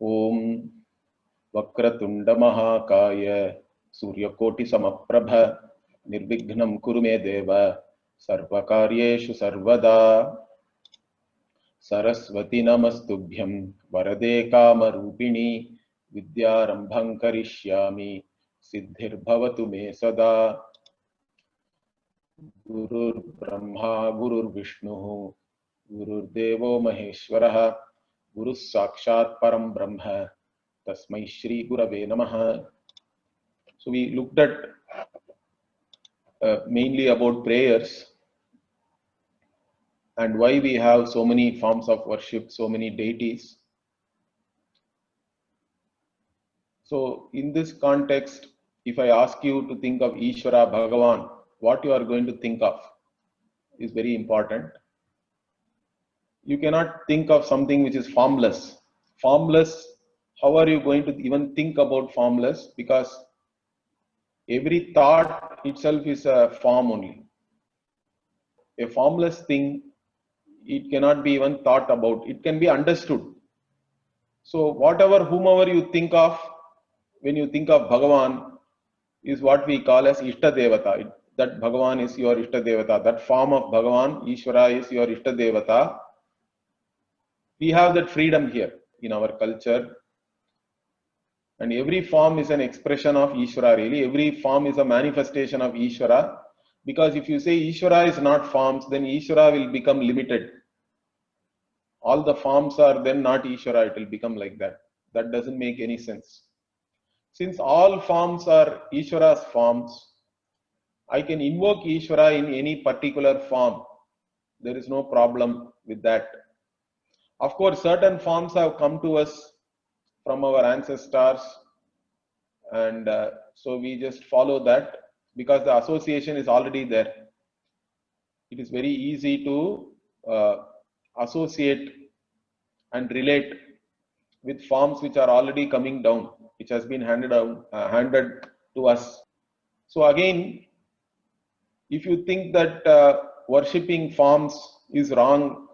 ओम वक्रतुंड महाकाय सूर्यकोटि समप्रभ निर्विघ्नं कुरु मे देव सर्वकार्येषु सर्वदा सरस्वती नमस्तुभ्यं वरदे कामरूपिणी विद्यारंभं करिष्यामि सिद्धिर्भवतु मे सदा। गुरुर्ब्रह्मा गुरुर्विष्णुः गुरुर्देवो महेश्वरः गुरुः साक्षात् परं ब्रह्म तस्मै श्री गुरवे नमः. So we looked at mainly about prayers and why we have so many forms of worship, so many deities. So in this context, if I ask you to think of Ishvara, Bhagavan, what you are going to think of is very important. You cannot think of something which is formless. Formless, how are you going to even think about formless? Because every thought itself is a form only. A formless thing, it cannot be even thought about. It can be understood. So whatever, whomever you think of, when you think of Bhagavan, is what we call as Ishta Devata. That Bhagavan is your Ishta Devata. That form of Bhagavan, Ishvara, is your Ishta Devata. We have that freedom here in our culture. And every form is an expression of Ishvara, really. Every form is a manifestation of Ishvara. Because if you say Ishvara is not forms, then Ishvara will become limited. All the forms are then not Ishvara, it will become like that. That doesn't make any sense. Since all forms are Ishvara's forms, I can invoke Ishvara in any particular form. There is no problem with that. Of course, certain forms have come to us from our ancestors, and so we just follow that because the association is already there. It is very easy to associate and relate with forms which are already coming down, which has been handed to us. So again, if you think that worshipping forms is wrong,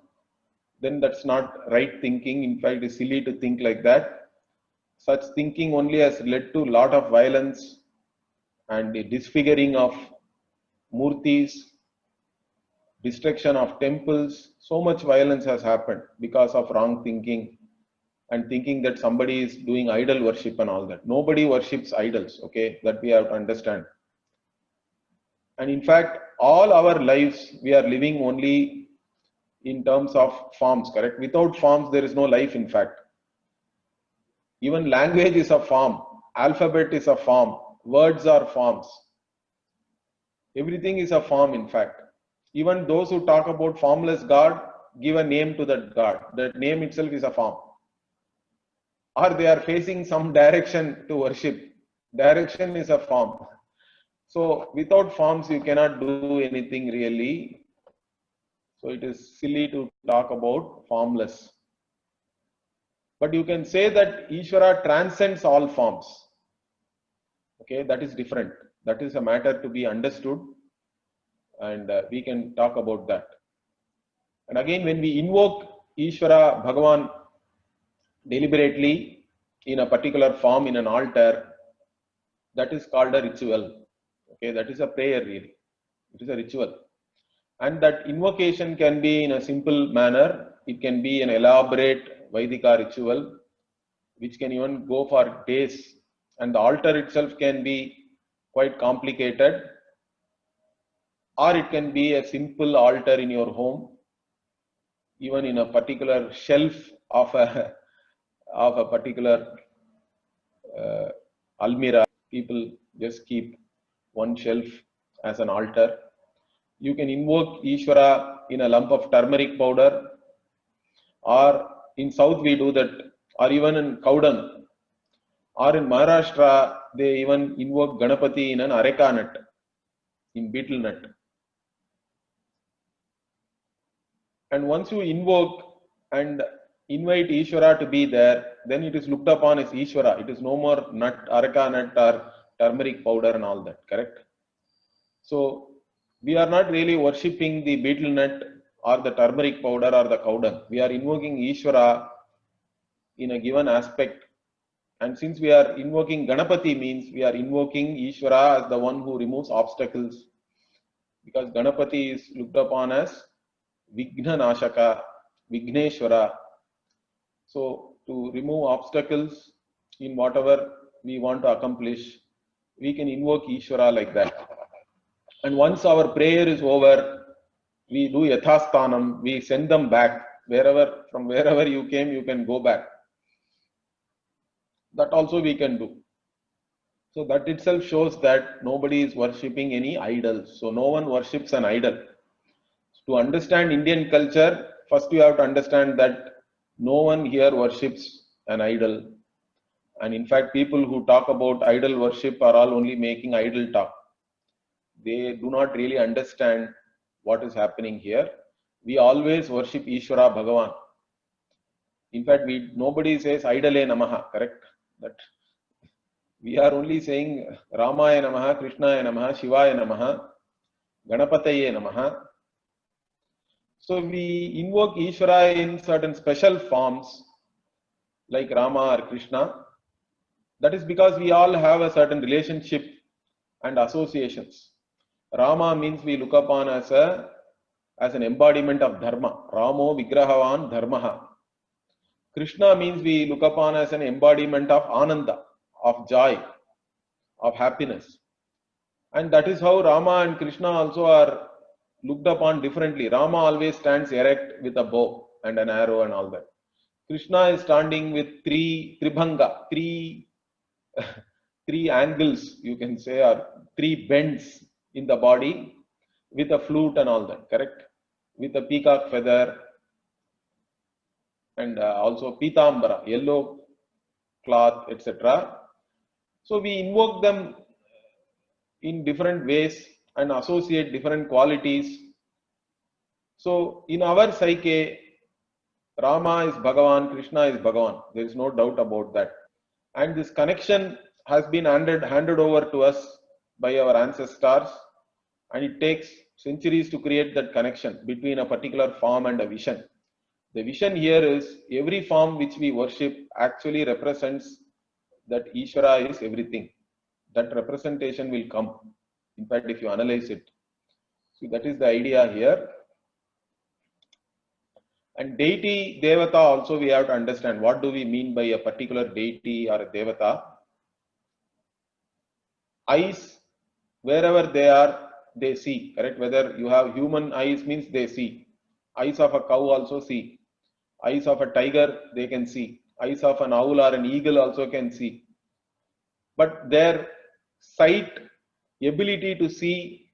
then that's not right thinking. In fact, it's silly to think like that. Such thinking only has led to a lot of violence and the disfiguring of murtis, destruction of temples. So much violence has happened because of wrong thinking and thinking that somebody is doing idol worship and all that. Nobody worships idols, okay? That we have to understand. And in fact, all our lives, we are living only in terms of forms, correct? Without forms, there is no life, in fact. Even language is a form. Alphabet is a form. Words are forms. Everything is a form, in fact. Even those who talk about formless God give a name to that God. That name itself is a form. Or they are facing some direction to worship. Direction is a form. So without forms, you cannot do anything really. So it is silly to talk about formless. But you can say that Ishvara transcends all forms. Okay, that is different. That is a matter to be understood. And we can talk about that. And again, when we invoke Ishvara, Bhagavan, deliberately in a particular form in an altar, that is called a ritual. Okay, that is a prayer really. It is a ritual. And that invocation can be in a simple manner. It can be an elaborate Vaidika ritual, which can even go for days. And the altar itself can be quite complicated. Or it can be a simple altar in your home, even in a particular shelf of a particular almirah. People just keep one shelf as an altar. You can invoke Ishvara in a lump of turmeric powder, or in South we do that, or even in Kaudam, or in Maharashtra they even invoke Ganapati in an areka nut, in betel nut. And once you invoke and invite Ishvara to be there, then it is looked upon as Ishvara. It is no more nut, areka nut or turmeric powder and all that, correct? So we are not really worshipping the betel nut or the turmeric powder or the Kaudam. We are invoking Ishvara in a given aspect. And since we are invoking Ganapati, means we are invoking Ishvara as the one who removes obstacles, because Ganapati is looked upon as Vigna Nashaka, Vigneshwara. So to remove obstacles in whatever we want to accomplish, we can invoke Ishvara like that. And once our prayer is over, we do Yathasthanam, we send them back. From wherever you came, you can go back. That also we can do. So that itself shows that nobody is worshipping any idols. So no one worships an idol. To understand Indian culture, first you have to understand that no one here worships an idol. And in fact, people who talk about idol worship are all only making idle talk. They do not really understand what is happening here. We always worship Ishvara Bhagavan. In fact, nobody says idole namaha, correct? That we are only saying Ramaya namaha, Krishnaya namaha, Shivaya namaha, Ganapataye namaha. So we invoke Ishvara in certain special forms like Rama or Krishna. That is because we all have a certain relationship and associations. Rama means we look upon as an embodiment of dharma. Ramo vigrahavan dharmaha. Krishna means we look upon as an embodiment of ananda, of joy, of happiness. And that is how Rama and Krishna also are looked upon differently. Rama always stands erect with a bow and an arrow and all that. Krishna is standing with three angles, you can say, or three bends in the body with a flute and all that, correct? With a peacock feather and also pitambara, yellow cloth, etc. So we invoke them in different ways and associate different qualities. So in our psyche, Rama is Bhagavan, Krishna is Bhagavan. There is no doubt about that. And this connection has been handed over to us by our ancestors, and it takes centuries to create that connection between a particular form and a vision. The vision here is every form which we worship actually represents that Ishvara is everything. That representation will come, in fact, if you analyze it. So that is the idea here. And deity, devata also we have to understand. What do we mean by a particular deity or a devata? Eyes, wherever they are, they see, correct? Whether you have human eyes means they see. Eyes of a cow also see. Eyes of a tiger, they can see. Eyes of an owl or an eagle also can see. But their sight, ability to see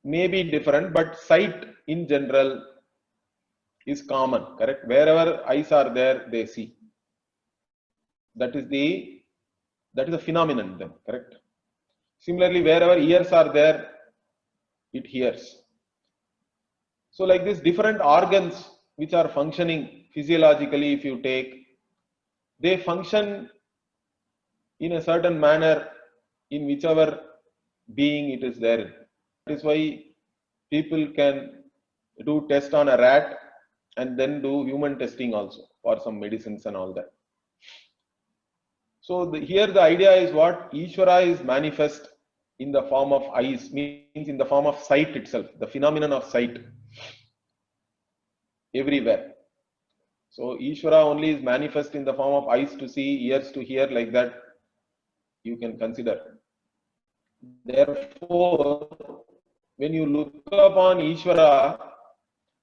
may be different, but sight in general is common, correct? Wherever eyes are there, they see. That is a phenomenon then, correct? Similarly, wherever ears are there, it hears. So like this, different organs which are functioning physiologically, if you take, they function in a certain manner in whichever being it is there. That is why people can do test on a rat and then do human testing also for some medicines and all that. So here the idea is what? Ishvara is manifest in the form of eyes, means in the form of sight itself, the phenomenon of sight everywhere. So Ishvara only is manifest in the form of eyes to see, ears to hear, like that you can consider. Therefore, when you look upon Ishvara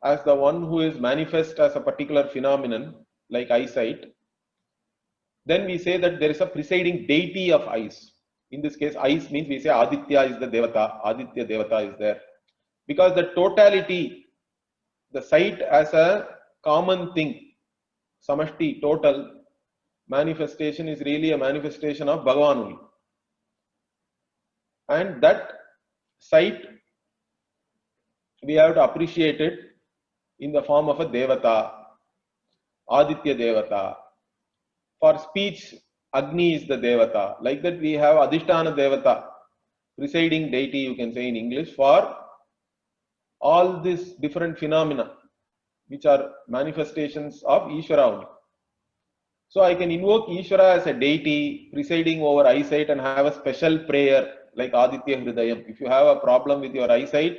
as the one who is manifest as a particular phenomenon like eyesight, then we say that there is a presiding deity of eyes. In this case, eyes means we say Aditya is the Devata, Aditya Devata is there. Because the totality, the sight as a common thing, samashti, total manifestation is really a manifestation of Bhagavan only. And that sight, we have to appreciate it in the form of a Devata, Aditya Devata. For speech, Agni is the Devata. Like that we have Adhisthana Devata, presiding deity you can say in English, for all these different phenomena which are manifestations of Ishvara only. So I can invoke Ishvara as a deity presiding over eyesight and have a special prayer like Aditya Hridayam. If you have a problem with your eyesight,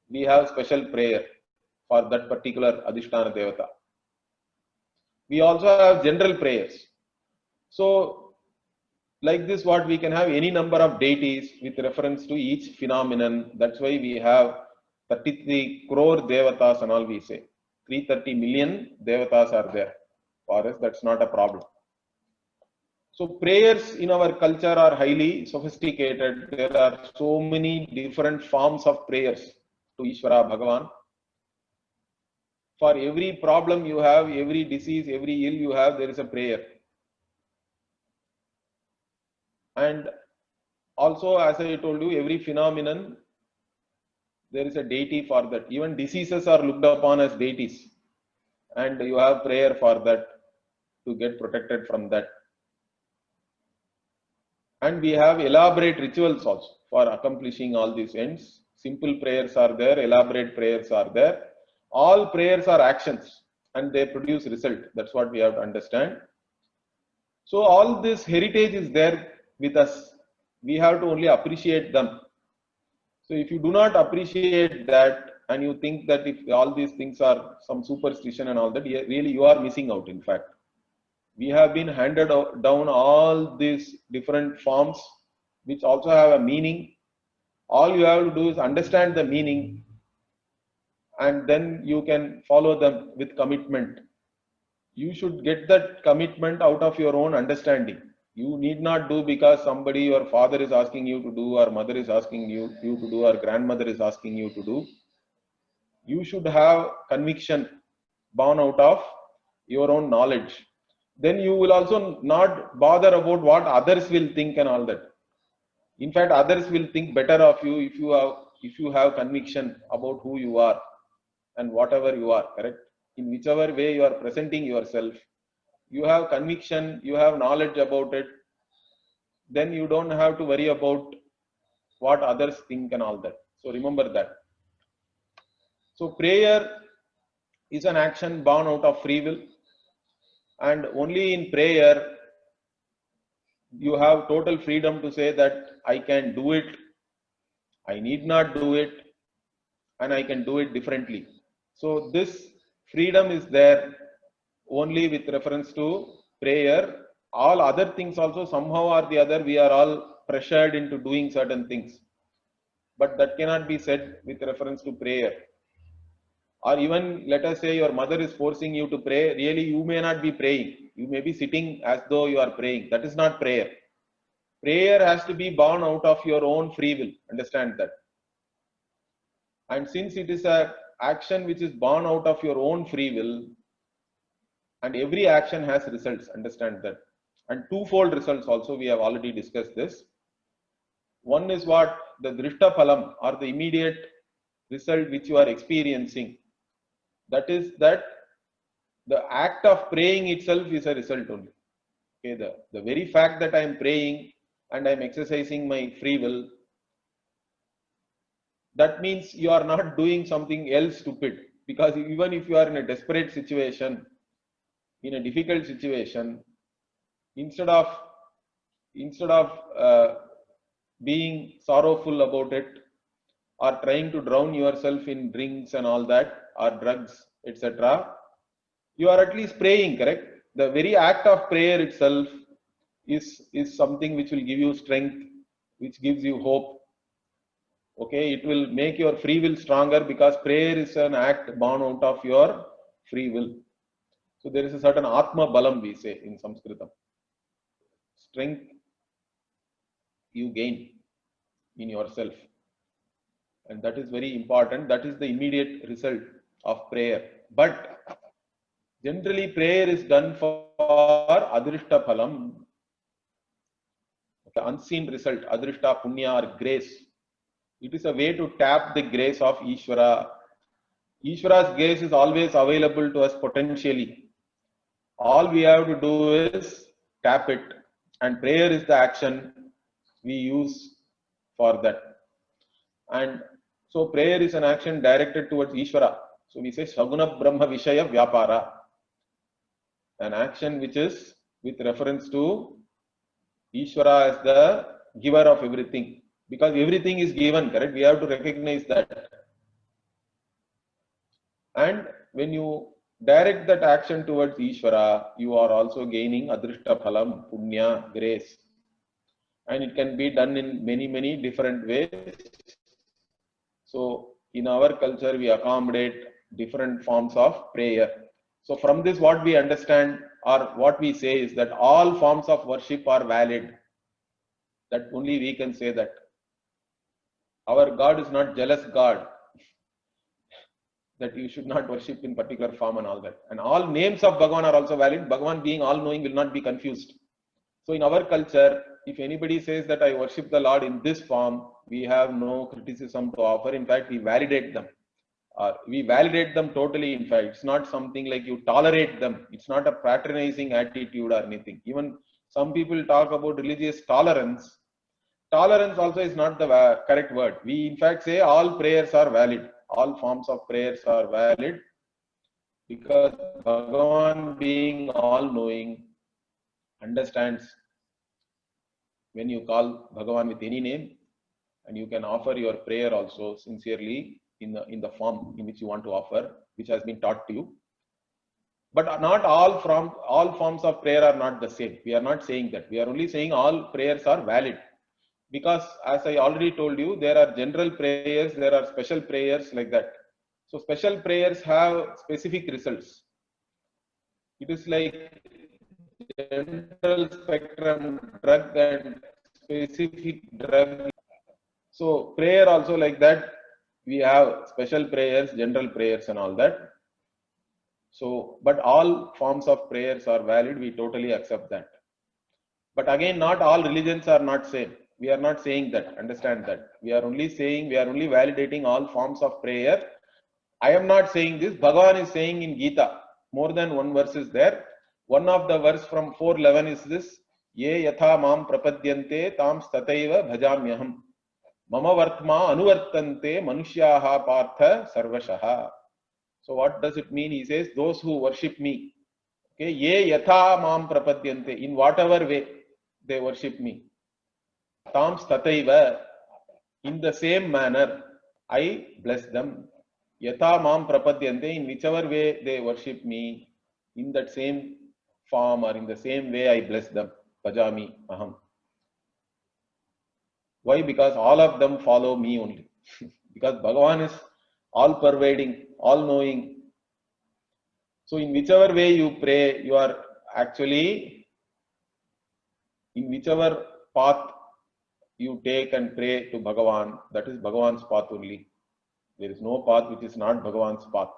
we have special prayer for that particular Adhisthana Devata. We also have general prayers. So like this, what we can have any number of deities with reference to each phenomenon. That's why we have 33 crore devatas and all we say. 330 million devatas are there. For us, that's not a problem. So prayers in our culture are highly sophisticated. There are so many different forms of prayers to Ishvara Bhagavan. For every problem you have, every disease, every ill you have, there is a prayer. And also, as I told you, every phenomenon, there is a deity for that. Even diseases are looked upon as deities. And you have prayer for that to get protected from that. And we have elaborate rituals also for accomplishing all these ends. Simple prayers are there, elaborate prayers are there. All prayers are actions and they produce result. That's what we have to understand. So all this heritage is there with us. We have to only appreciate them. So if you do not appreciate that and you think that if all these things are some superstition and all that, really you are missing out in fact. We have been handed down all these different forms which also have a meaning. All you have to do is understand the meaning and then you can follow them with commitment. You should get that commitment out of your own understanding. You need not do because somebody, your father is asking you to do, or mother is asking you to do, or grandmother is asking you to do. You should have conviction born out of your own knowledge. Then you will also not bother about what others will think and all that. In fact, others will think better of you if you have conviction about who you are and whatever you are, correct? In whichever way you are presenting yourself, you have conviction, you have knowledge about it, then you don't have to worry about what others think and all that. So remember that. So prayer is an action born out of free will, and only in prayer you have total freedom to say that I can do it, I need not do it, and I can do it differently. So this freedom is there only with reference to prayer. All other things also somehow or the other we are all pressured into doing certain things. But that cannot be said with reference to prayer. Or even let us say your mother is forcing you to pray, really you may not be praying. You may be sitting as though you are praying. That is not prayer. Prayer has to be born out of your own free will. Understand that. And since it is an action which is born out of your own free will, and every action has results, understand that. And twofold results also, we have already discussed this. One is what? The drishta phalam, or the immediate result which you are experiencing. That is that the act of praying itself is a result only. Okay, the very fact that I am praying and I am exercising my free will, that means you are not doing something else stupid. Because even if you are in a desperate situation, in a difficult situation, instead of being sorrowful about it or trying to drown yourself in drinks and all that or drugs, etc., you are at least praying, correct? The very act of prayer itself is something which will give you strength, which gives you hope. Okay, it will make your free will stronger because prayer is an act born out of your free will. So there is a certain Atma Balam, we say in Sanskritam. Strength you gain in yourself. And that is very important. That is the immediate result of prayer. But generally prayer is done for Adrishta Phalam, the unseen result, Adrishta Punya or grace. It is a way to tap the grace of Ishvara. Ishvara's grace is always available to us potentially. All we have to do is tap it, and prayer is the action we use for that. And so prayer is an action directed towards Ishvara. So we say Saguna Brahma Vishaya Vyapara. an action which is with reference to Ishvara as the giver of everything, because everything is given, correct? We have to recognize that. And when you direct that action towards Ishvara, you are also gaining Adrishta Phalam, Punya, grace. And it can be done in many, many different ways. So in our culture, we accommodate different forms of prayer. So from this, what we understand or what we say is that all forms of worship are valid. That only we can say that. Our God is not jealous God, that you should not worship in particular form and all that. And all names of Bhagavan are also valid. Bhagavan being all knowing will not be confused. So in our culture, if anybody says that I worship the Lord in this form, we have no criticism to offer. In fact, we validate them. We validate them totally. In fact, it's not something like you tolerate them. It's not a patronizing attitude or anything. Even some people talk about religious tolerance. Tolerance also is not the correct word. We in fact say all prayers are valid. All forms of prayers are valid, because Bhagavan being all knowing understands when you call Bhagavan with any name, and you can offer your prayer also sincerely in the form in which you want to offer, which has been taught to you. But not all forms of prayer are not the same. We are not saying that. We are only saying all prayers are valid. Because as I already told you, there are general prayers, there are special prayers like that. So special prayers have specific results. It is like general spectrum drug and specific drug. So prayer also like that. We have special prayers, general prayers and all that. So, but all forms of prayers are valid. We totally accept that. But again, not all religions are not same. We are not saying that. Understand that. We are only saying, we are only validating all forms of prayer. I am not saying this. Bhagavan is saying in Gita, more than one verse is there. One of the verse from 4:11 is this: Ye yatha mam prapadyante tam stataiva bhajamyaham. Mama vartma anuvartante manushyaha partha sarvashaha. So what does it mean? He says, those who worship me. Okay, ye yatha mam prapadyante, in whatever way they worship me. Tam stataiva, in the same manner, I bless them. Yatha mam prapadyante, in whichever way they worship me, in that same form or in the same way I bless them. Bhajami aham. Why? Because all of them follow me only. Because Bhagavan is all pervading, all knowing. So in whichever way you pray, you are actually, in whichever path you take and pray to Bhagavan, that is Bhagavan's path only. There is no path which is not Bhagavan's path.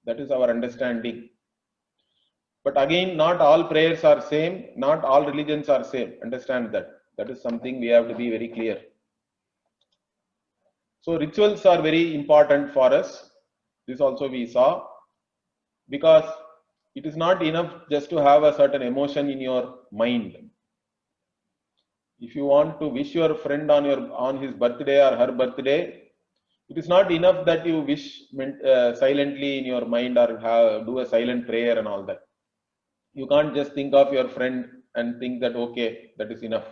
That is our understanding. But again, not all prayers are same, not all religions are same. Understand that. That is something we have to be very clear. So rituals are very important for us. This also we saw, because it is not enough just to have a certain emotion in your mind. If you want to wish your friend on his birthday or her birthday, it is not enough that you wish silently in your mind or do a silent prayer and all that. You can't just think of your friend and think that, okay, that is enough.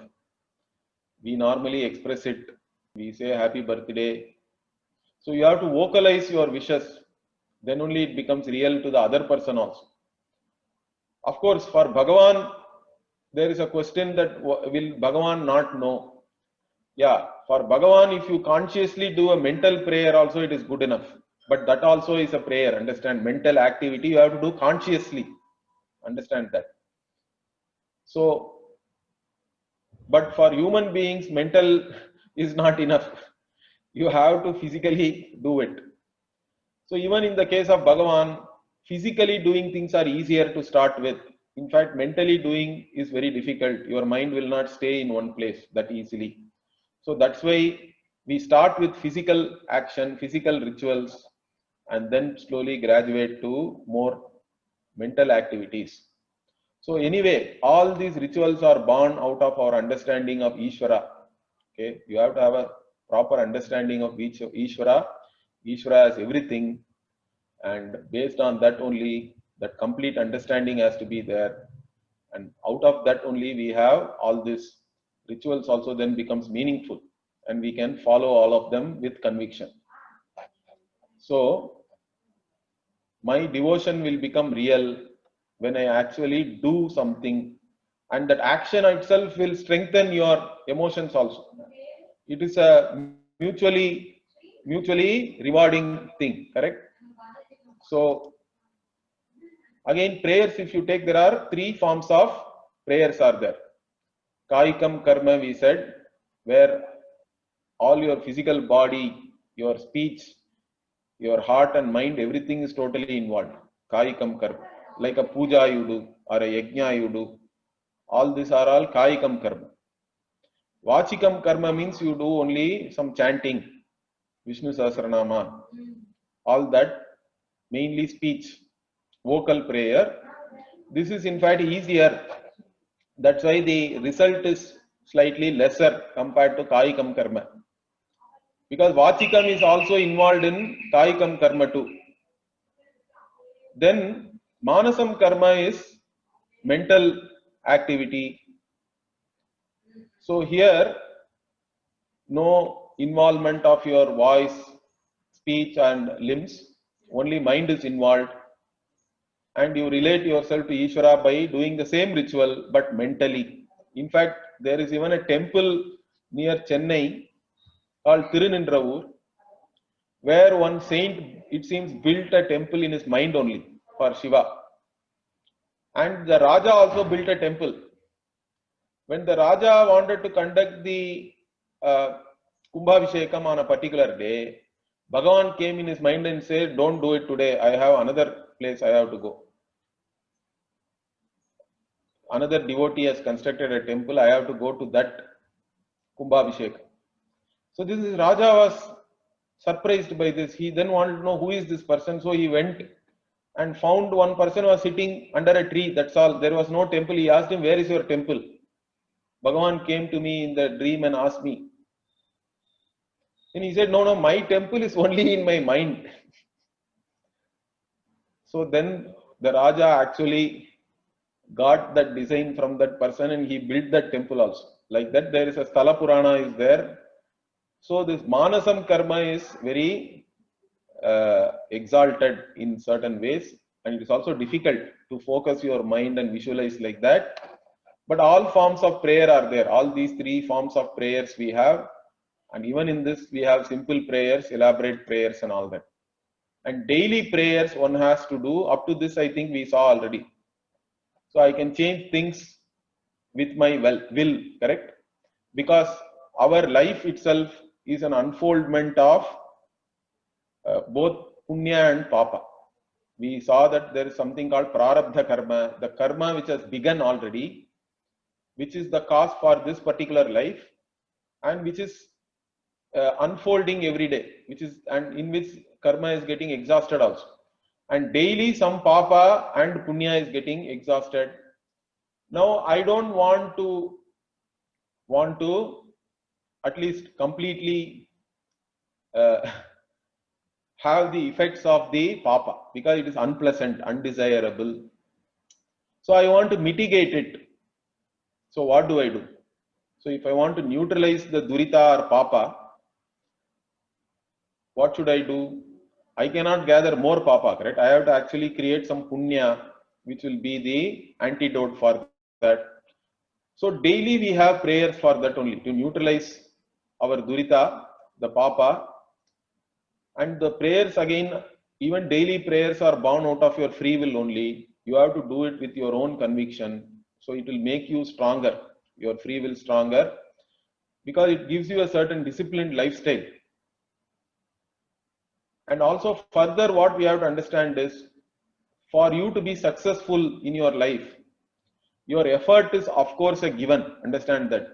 We normally express it. We say happy birthday. So you have to vocalize your wishes. Then only it becomes real to the other person also. Of course, for Bhagavan, there is a question that will Bhagavan not know? Yeah, for Bhagavan, if you consciously do a mental prayer also, it is good enough. But that also is a prayer. Understand? Mental activity you have to do consciously. Understand that. So, but for human beings, mental is not enough. You have to physically do it. So even in the case of Bhagavan, physically doing things are easier to start with. In fact, mentally doing is very difficult. Your mind will not stay in one place that easily. So that's why we start with physical action, physical rituals, and then slowly graduate to more mental activities. So anyway, all these rituals are born out of our understanding of Ishvara. Okay, you have to have a proper understanding of Ishvara. Ishvara has everything, and based on that only That complete understanding has to be there. And out of that only we have all these rituals also then becomes meaningful, and we can follow all of them with conviction. So my devotion will become real when I actually do something, and that action itself will strengthen your emotions also. It is a mutually rewarding thing, correct? So again, prayers, if you take, there are three forms of prayers are there. Kaikam karma, we said, where all your physical body, your speech, your heart and mind, everything is totally involved. Kaikam karma. Like a puja you do or a yajna you do. All these are all kaikam karma. Vachikam karma means you do only some chanting, Vishnu Sahasranama, all that, mainly speech, vocal prayer. This is in fact easier. That's why the result is slightly lesser compared to Kaikam karma. Because Vachikam is also involved in Kaikam karma too. Then Manasam karma is mental activity. So here, no involvement of your voice, speech and limbs, only mind is involved, and you relate yourself to Ishvara by doing the same ritual but mentally. In fact, there is even a temple near Chennai called Tirunindravur, where one saint, it seems, built a temple in his mind only for Shiva. And the Raja also built a temple. When the Raja wanted to conduct the Kumbhabhishekam on a particular day, Bhagavan came in his mind and said, "Don't do it today. I have another place I have to go. Another devotee has constructed a temple. I have to go to that Kumbhabhishekam." So this is Raja was surprised by this. He then wanted to know who is this person. So he went and found one person was sitting under a tree. That's all. There was no temple. He asked him, "Where is your temple?" Bhagavan came to me in the dream and asked me. And he said, no, my temple is only in my mind. So then the Raja actually got that design from that person and he built that temple also. Like that, there is a Sthala Purana is there. So this Manasam karma is very exalted in certain ways, and it is also difficult to focus your mind and visualize like that. But all forms of prayer are there. All these three forms of prayers we have. And even in this, we have simple prayers, elaborate prayers and all that. And daily prayers one has to do. Up to this, I think we saw already. So I can change things with my will, correct? Because our life itself is an unfoldment of both punya and papa. We saw that there is something called prarabdha karma, the karma which has begun already, which is the cause for this particular life, and which is unfolding every day, which is, and in which karma is getting exhausted also. And daily some papa and punya is getting exhausted. Now I don't want to at least completely have the effects of the papa, because it is unpleasant, undesirable. So I want to mitigate it. So what do I do? So if I want to neutralize the durita or papa, what should I do? I cannot gather more papa, correct? I have to actually create some punya, which will be the antidote for that. So daily we have prayers for that only, to neutralize our durita, the papa. And the prayers again, even daily prayers are born out of your free will only. You have to do it with your own conviction. So it will make you stronger, your free will stronger, because it gives you a certain disciplined lifestyle. And also further, what we have to understand is, for you to be successful in your life, your effort is of course a given. Understand that.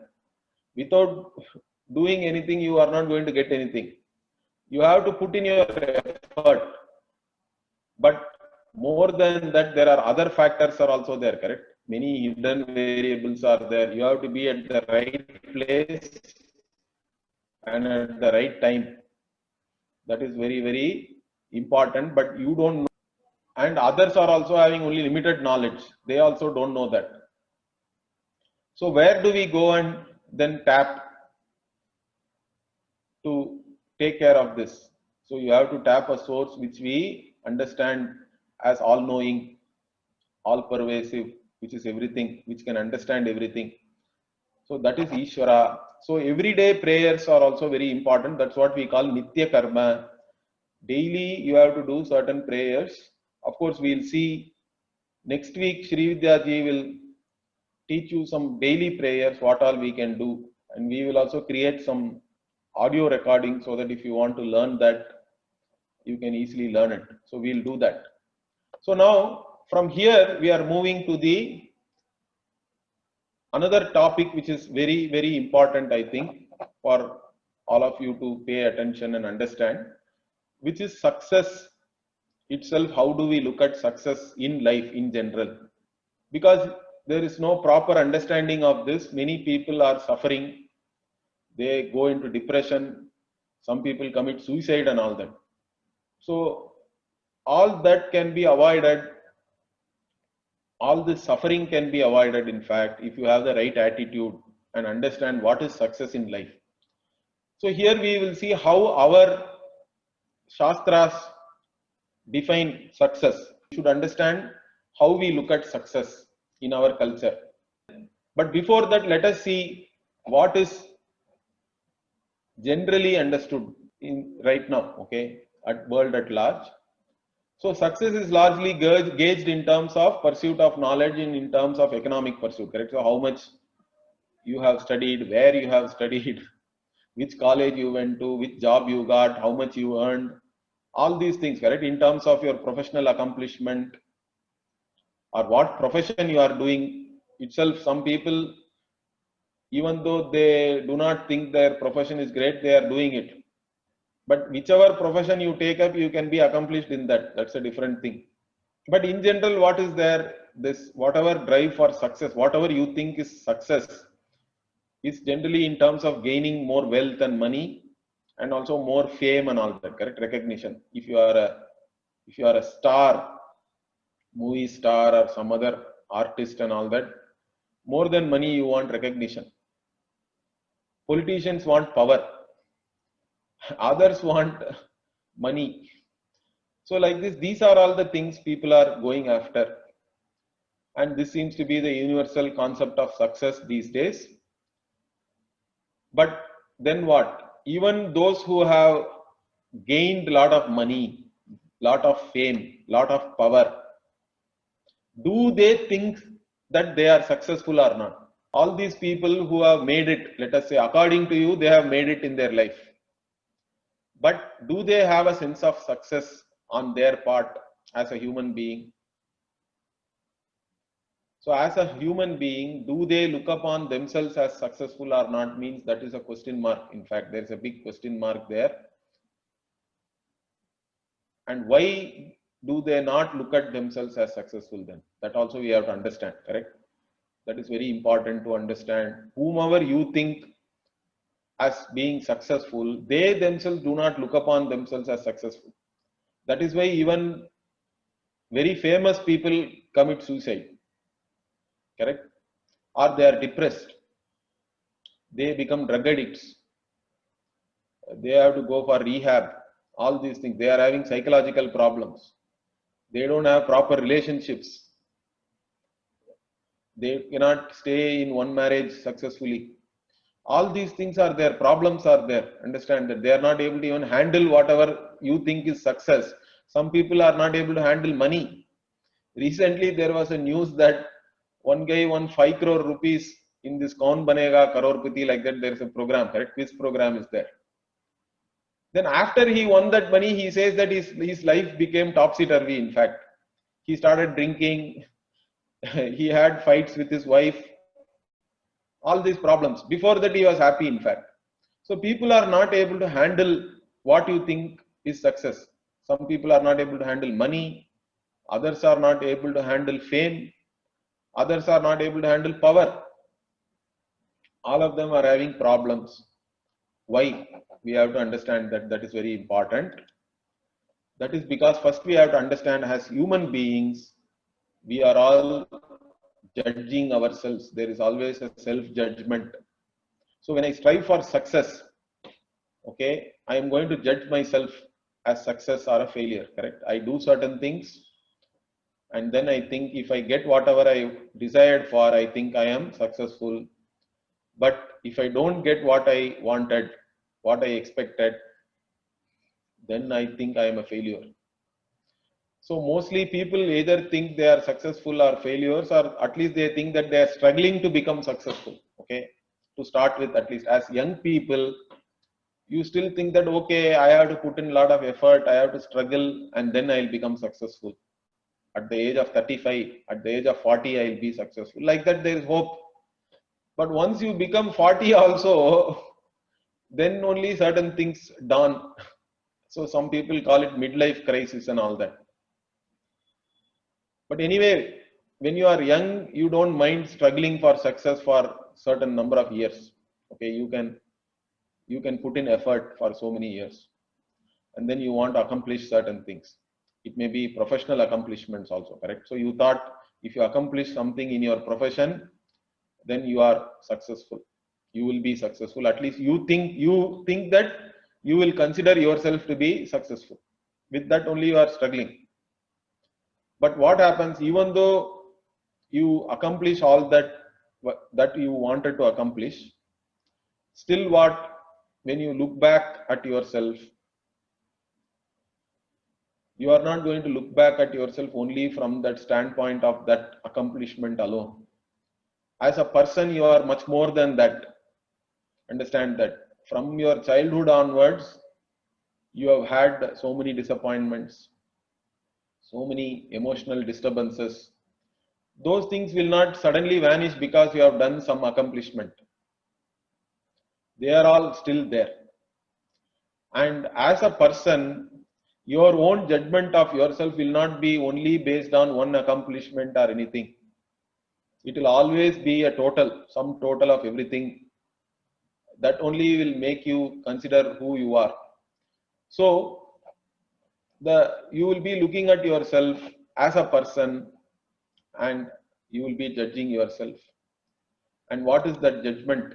Without doing anything, you are not going to get anything. You have to put in your effort. But more than that, there are other factors are also there, correct? Many hidden variables are there. You have to be at the right place and at the right time. That is very, very important, but you don't know. and others are also having only limited knowledge. They also don't know that. So where do we go and then tap to take care of this? So you have to tap a source which we understand as all knowing, all pervasive, which is everything, which can understand everything. So that is Ishvara. So everyday prayers are also very important. That's what we call Nitya Karma. Daily you have to do certain prayers. Of course, we'll see next week Sri Vidya ji will teach you some daily prayers, what all we can do. And we will also create some audio recording so that if you want to learn that, you can easily learn it. So we'll do that. So now from here, we are moving to the another topic which is very, very important, I think, for all of you to pay attention and understand, which is success itself. How do we look at success in life in general? Because there is no proper understanding of this. Many people are suffering. They go into depression. Some people commit suicide and all that. So all that can be avoided. All this suffering can be avoided, in fact, if you have the right attitude and understand what is success in life. So here we will see how our Shastras define success. We should understand how we look at success in our culture. But before that, let us see what is generally understood in right now, okay, at world at large. So success is largely gauged in terms of pursuit of knowledge and in terms of economic pursuit, correct? So how much you have studied, where you have studied, which college you went to, which job you got, how much you earned, all these things, correct? In terms of your professional accomplishment or what profession you are doing itself. Some people, even though they do not think their profession is great, they are doing it. But whichever profession you take up, you can be accomplished in that. That's a different thing. But in general, what is there? This whatever drive for success, whatever you think is success, is generally in terms of gaining more wealth and money, and also more fame and all that. Correct? Recognition. If you are a star, movie star or some other artist and all that, more than money, you want recognition. Politicians want power. Others want money. So like this, these are all the things people are going after. And this seems to be the universal concept of success these days. But then what? Even those who have gained a lot of money, lot of fame, lot of power, do they think that they are successful or not? All these people who have made it, let us say, according to you, they have made it in their life. But do they have a sense of success on their part as a human being? So as a human being, do they look upon themselves as successful or not? Means that is a question mark. In fact, there is a big question mark there. And why do they not look at themselves as successful then? That also we have to understand, correct? That is very important to understand. Whomever you think as being successful, they themselves do not look upon themselves as successful. That is why even very famous people commit suicide, correct? Or they are depressed. They become drug addicts. They have to go for rehab. All these things. They are having psychological problems. They don't have proper relationships. They cannot stay in one marriage successfully. All these things are there. Problems are there. Understand that they are not able to even handle whatever you think is success. Some people are not able to handle money. Recently, there was a news that one guy won 5 crore rupees in this Kaun Banega Crorepati, like that. There is a program, correct? Quiz program is there. Then after he won that money, he says that his life became topsy-turvy, in fact. He started drinking, he had fights with his wife, all these problems. Before that, he was happy, in fact. So people are not able to handle what you think is success. Some people are not able to handle money, others are not able to handle fame, others are not able to handle power. All of them are having problems. Why? We have to understand that. That is very important. That is because first we have to understand, as human beings, we are all judging ourselves. There is always a self-judgment. So when I strive for success, okay, I am going to judge myself as success or a failure, correct? I do certain things, and then I think if I get whatever I desired for, I think I am successful. But if I don't get what I wanted, what I expected, then I think I am a failure. So mostly people either think they are successful or failures, or at least they think that they are struggling to become successful. Okay, to start with, at least as young people, you still think that, okay, I have to put in a lot of effort, I have to struggle, and then I'll become successful. At the age of 35, at the age of 40, I'll be successful. Like that, there is hope. But once you become 40 also, then only certain things dawn. So some people call it midlife crisis and all that. But anyway, when you are young, you don't mind struggling for success for certain number of years. Okay, you can put in effort for so many years, and then you want to accomplish certain things. It may be professional accomplishments also, correct? So you thought if you accomplish something in your profession, then you are successful. You will be successful. At least you think that you will consider yourself to be successful. With that only you are struggling. But what happens, even though you accomplish all that you wanted to accomplish, still what, when you look back at yourself, you are not going to look back at yourself only from that standpoint of that accomplishment alone. As a person, you are much more than that. Understand that from your childhood onwards, you have had so many disappointments, so many emotional disturbances. Those things will not suddenly vanish because you have done some accomplishment. They are all still there. And as a person, your own judgment of yourself will not be only based on one accomplishment or anything. It will always be a total, some total of everything. That only will make you consider who you are. So you will be looking at yourself as a person, and you will be judging yourself. And what is that judgment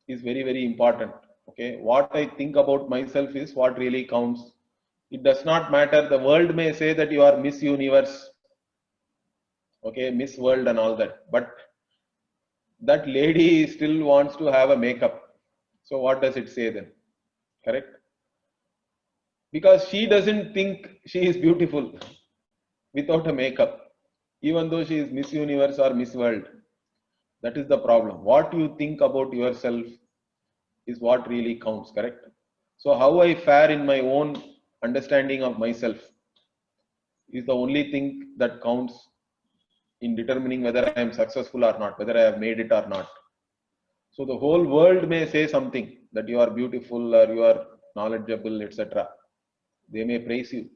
is very, very important. Okay, what I think about myself is what really counts. It does not matter. The world may say that you are Miss Universe, okay, Miss World and all that, but that lady still wants to have a makeup. So what does it say then? Correct? Because she doesn't think she is beautiful without a makeup, even though she is Miss Universe or Miss World. That is the problem. What you think about yourself is what really counts, correct? So how I fare in my own understanding of myself is the only thing that counts in determining whether I am successful or not, whether I have made it or not. So the whole world may say something that you are beautiful or you are knowledgeable, etc. They may praise you,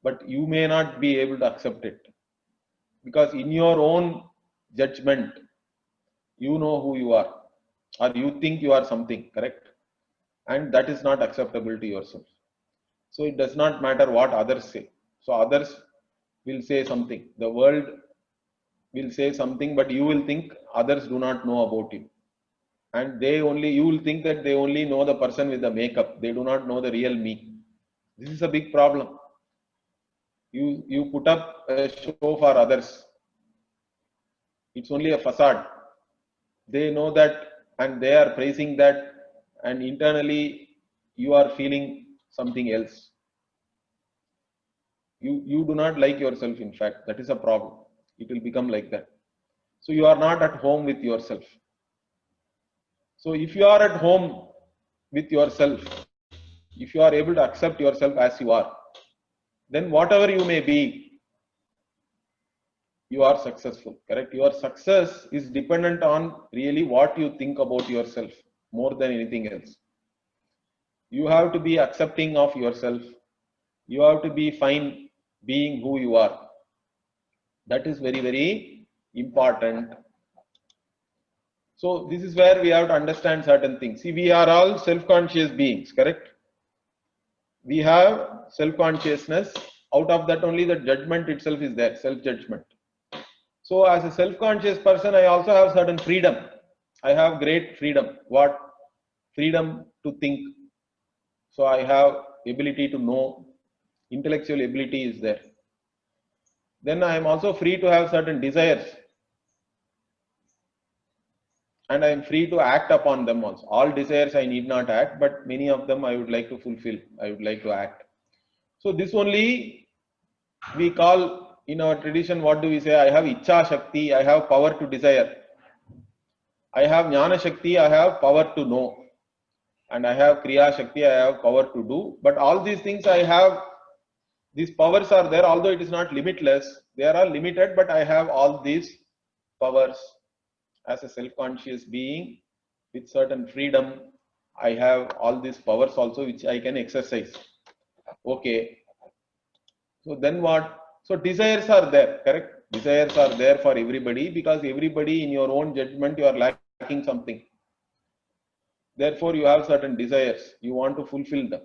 but you may not be able to accept it because in your own judgment, you know who you are, or you think you are something, correct? And that is not acceptable to yourself. So it does not matter what others say. So others will say something, the world will say something, but you will think others do not know about you. And you will think that they only know the person with the makeup. They do not know the real me. This is a big problem. You put up a show for others. It's only a facade. They know that and they are praising that, and internally you are feeling something else. You do not like yourself, in fact. That is a problem. It will become like that. So you are not at home with yourself. So if you are at home with yourself, if you are able to accept yourself as you are, then whatever you may be, you are successful, correct? Your success is dependent on really what you think about yourself more than anything else. You have to be accepting of yourself. You have to be fine being who you are. That is very, very important. So this is where we have to understand certain things. See, we are all self-conscious beings, correct? we have self-consciousness. Out of that only the judgment itself is there, self-judgment. So as a self-conscious person, I also have certain freedom. I have great freedom. What? Freedom to think. So I have ability to know. Intellectual ability is there. Then I am also free to have certain desires. And I am free to act upon them also. All desires I need not act, but many of them I would like to fulfill. I would like to act. So this only we call in our tradition, what do we say? I have Ichha Shakti, I have power to desire. I have Jnana Shakti, I have power to know. And I have Kriya Shakti, I have power to do. But all these things I have, these powers are there, although it is not limitless. They are all limited, but I have all these powers as a self-conscious being with certain freedom. I have all these powers also which I can exercise. Okay. So then what? So desires are there, correct? Desires are there for everybody because everybody in your own judgment you are lacking something. Therefore you have certain desires. You want to fulfill them.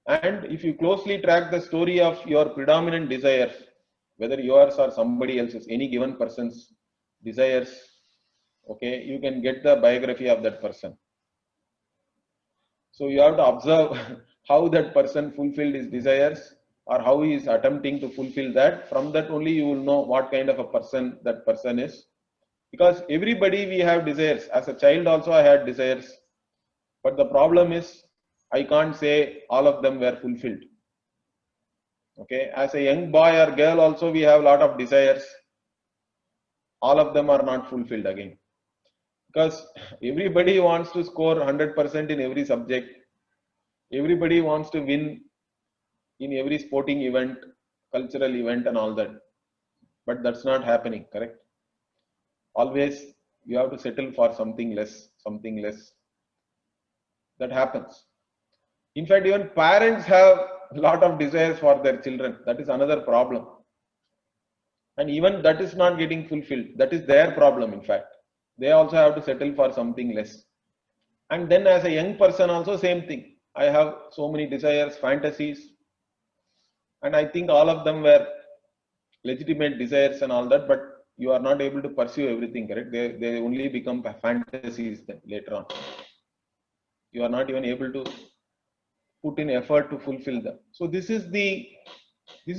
And if you closely track the story of your predominant desires, whether yours or somebody else's, any given person's desires, okay, you can get the biography of that person. So you have to observe how that person fulfilled his desires or how he is attempting to fulfill that. From that only you will know what kind of a person that person is. Because everybody we have desires. As a child also I had desires. But the problem is I can't say all of them were fulfilled. Okay, as a young boy or girl also we have a lot of desires. All of them are not fulfilled again. Because everybody wants to score 100% in every subject. Everybody wants to win in every sporting event, cultural event and all that. But that's not happening, correct? Always you have to settle for something less, something less. That happens. In fact, even parents have a lot of desires for their children. That is another problem. And even that is not getting fulfilled. That is their problem, in fact. They also have to settle for something less. And then as a young person also same thing. I have so many desires, fantasies. And I think all of them were legitimate desires and all that, but you are not able to pursue everything, correct? They only become fantasies then later on. You are not even able to put in effort to fulfill them. So this is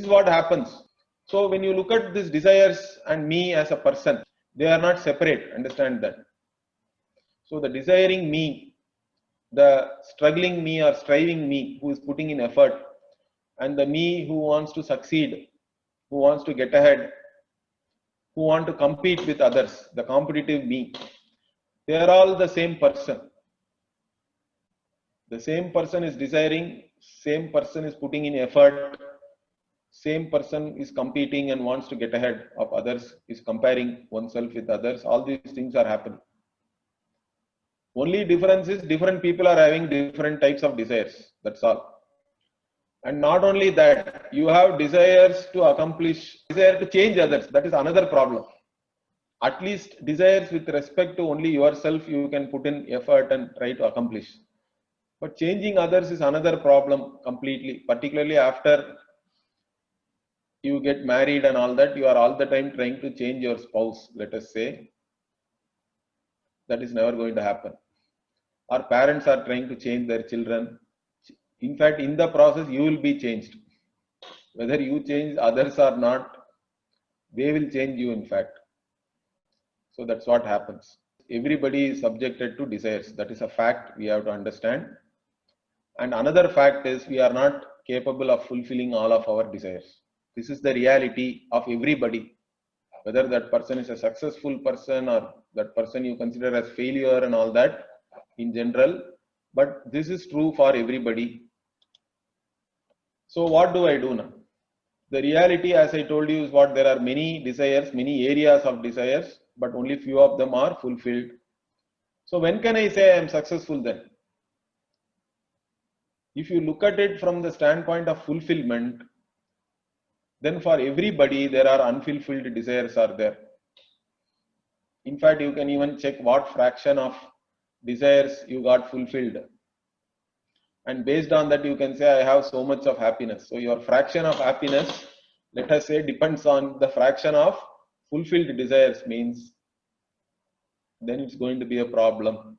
what happens. So when you look at these desires and me as a person, they are not separate. Understand that. So the desiring me, the struggling me or striving me who is putting in effort, and the me who wants to succeed, who wants to get ahead, who want to compete with others, the competitive me, they are all the same person. The same person is desiring, same person is putting in effort, same person is competing and wants to get ahead of others, is comparing oneself with others. All these things are happening. Only difference is different people are having different types of desires. That's all. And not only that, you have desires to accomplish, desire to change others. That is another problem. At least desires with respect to only yourself, you can put in effort and try to accomplish. But changing others is another problem completely, particularly after you get married and all that, you are all the time trying to change your spouse, let us say. That is never going to happen. Our parents are trying to change their children. In fact, in the process, you will be changed. Whether you change others or not, they will change you, in fact. So that's what happens. Everybody is subjected to desires. That is a fact we have to understand. And another fact is we are not capable of fulfilling all of our desires. This is the reality of everybody. Whether that person is a successful person or that person you consider as failure and all that in general. But this is true for everybody. So what do I do now? The reality, as I told you, is what there are many desires, many areas of desires, but only few of them are fulfilled. So when can I say I am successful then? If you look at it from the standpoint of fulfillment, then for everybody there are unfulfilled desires are there. In fact, you can even check what fraction of desires you got fulfilled. And based on that, you can say, I have so much of happiness. So your fraction of happiness, let us say, depends on the fraction of fulfilled desires, means then it's going to be a problem.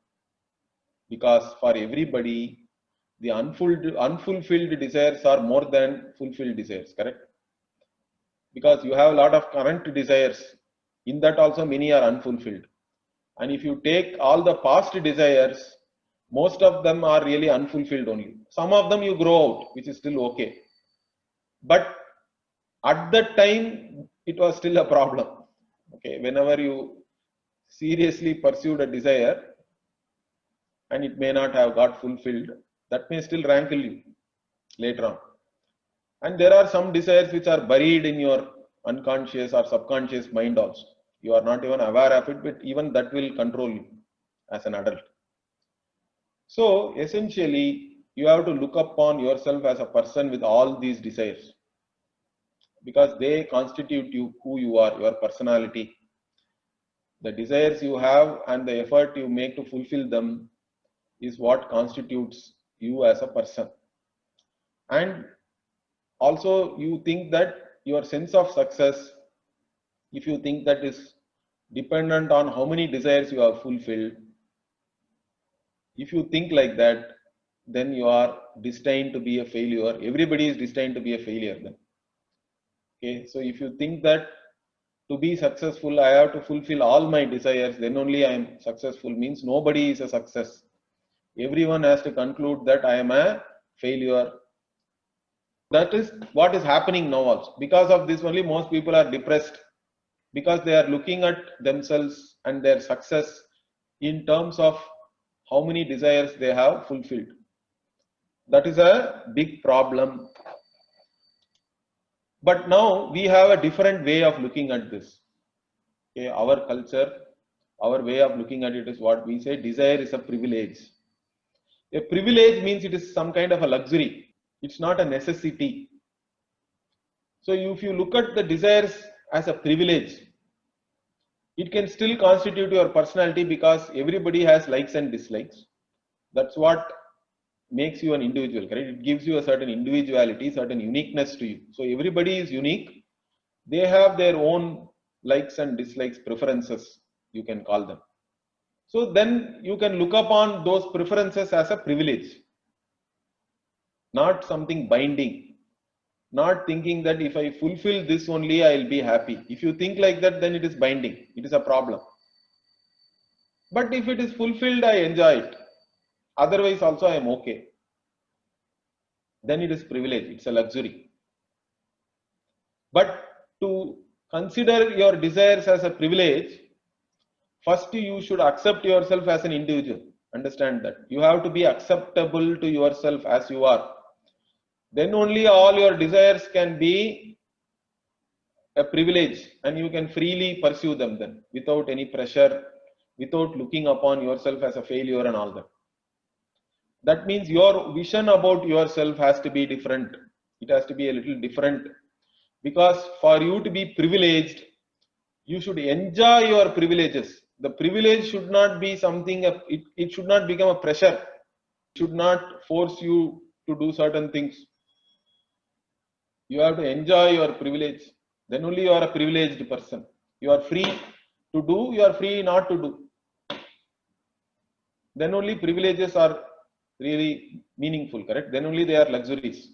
Because for everybody, the unfulfilled desires are more than fulfilled desires, correct? Because you have a lot of current desires. In that also many are unfulfilled. And if you take all the past desires, most of them are really unfulfilled only. Some of them you grow out, which is still okay. But at that time, it was still a problem. Okay, whenever you seriously pursued a desire and it may not have got fulfilled, that may still rankle you later on. And there are some desires which are buried in your unconscious or subconscious mind also. You are not even aware of it, but even that will control you as an adult. So essentially, you have to look upon yourself as a person with all these desires, because they constitute you, who you are, your personality. The desires you have and the effort you make to fulfill them is what constitutes you as a person. And also, you think that your sense of success, if you think that is dependent on how many desires you have fulfilled, if you think like that, then you are destined to be a failure. Everybody is destined to be a failure then. Okay, so if you think that to be successful, I have to fulfill all my desires, then only I am successful, means nobody is a success. Everyone has to conclude that I am a failure. That is what is happening now also. Because of this only most people are depressed, because they are looking at themselves and their success in terms of how many desires they have fulfilled. That is a big problem. But now we have a different way of looking at this. Okay, our culture, our way of looking at it is what we say, desire is a privilege. A privilege means it is some kind of a luxury. It's not a necessity. So if you look at the desires as a privilege, it can still constitute your personality, because everybody has likes and dislikes. That's what makes you an individual, correct? It gives you a certain individuality, certain uniqueness to you. So everybody is unique. They have their own likes and dislikes, preferences, you can call them. So then you can look upon those preferences as a privilege, not something binding, not thinking that if I fulfill this only, I'll be happy. If you think like that, then it is binding. It is a problem. But if it is fulfilled, I enjoy it. Otherwise also I am okay. Then it is privilege. It's a luxury. But to consider your desires as a privilege, first you should accept yourself as an individual. Understand that. You have to be acceptable to yourself as you are. Then only all your desires can be a privilege, and you can freely pursue them then, without any pressure, without looking upon yourself as a failure and all that. That means your vision about yourself has to be different. It has to be a little different, because for you to be privileged, you should enjoy your privileges. The privilege should not be something, it should not become a pressure. It should not force you to do certain things. You have to enjoy your privilege. Then only you are a privileged person. You are free to do, you are free not to do. Then only privileges are really meaningful, correct? Then only they are luxuries.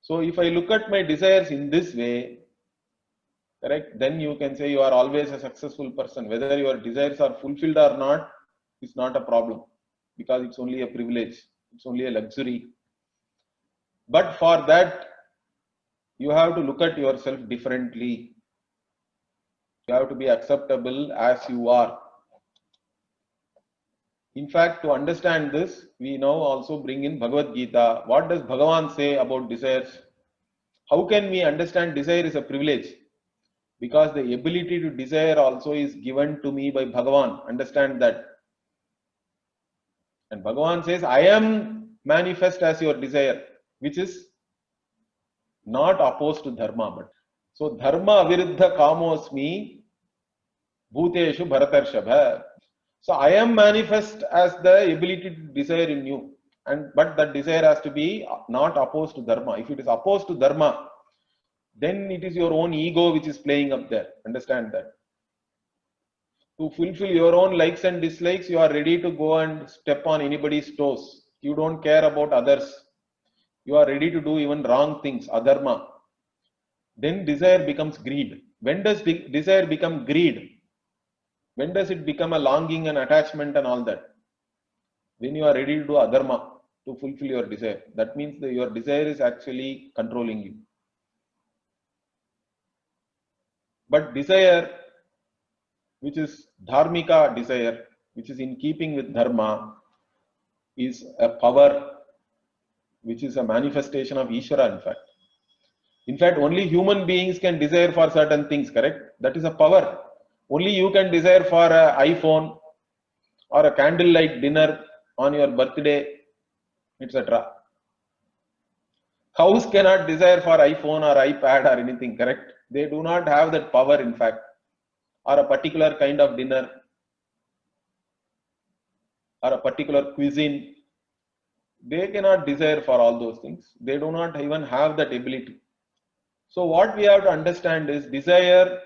So if I look at my desires in this way, correct, then you can say you are always a successful person. Whether your desires are fulfilled or not is not a problem, because it's only a privilege, it's only a luxury. But for that, you have to look at yourself differently. You have to be acceptable as you are. In fact, to understand this, we now also bring in Bhagavad Gita. What does Bhagavan say about desires? How can we understand desire is a privilege? Because the ability to desire also is given to me by Bhagavan. Understand that. And Bhagavan says, I am manifest as your desire, which is not opposed to dharma. But so dharma aviruddha kamosmi bhuteshu bharatarshava. So I am manifest as the ability to desire in you. and but that desire has to be not opposed to dharma. If it is opposed to dharma, then it is your own ego which is playing up there. Understand that. To fulfill your own likes and dislikes, you are ready to go and step on anybody's toes. You don't care about others. You are ready to do even wrong things, adharma. Then desire becomes greed. When does desire become greed? When does it become a longing and attachment and all that? When you are ready to do adharma to fulfill your desire. That means that your desire is actually controlling you. But desire, which is dharmika desire, which is in keeping with dharma, is a power which is a manifestation of Ishvara, in fact. In fact, only human beings can desire for certain things, correct? That is a power. Only you can desire for an iPhone or a candlelight dinner on your birthday, etc. Cows cannot desire for iPhone or iPad or anything, correct? They do not have that power, in fact, or a particular kind of dinner or a particular cuisine. They cannot desire for all those things. They do not even have that ability. So what we have to understand is desire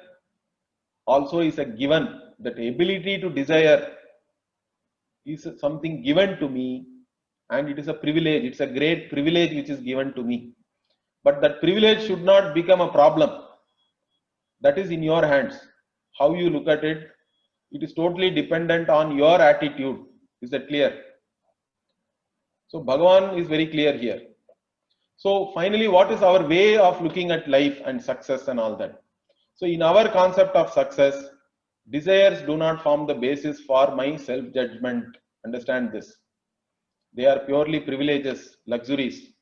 also is a given. That ability to desire is something given to me, and it is a privilege. It's a great privilege which is given to me. But that privilege should not become a problem. That is in your hands. How you look at it, it is totally dependent on your attitude. Is that clear? So Bhagavan is very clear here. So finally, what is our way of looking at life and success and all that? So in our concept of success, desires do not form the basis for my self-judgment. Understand this. They are purely privileges, luxuries.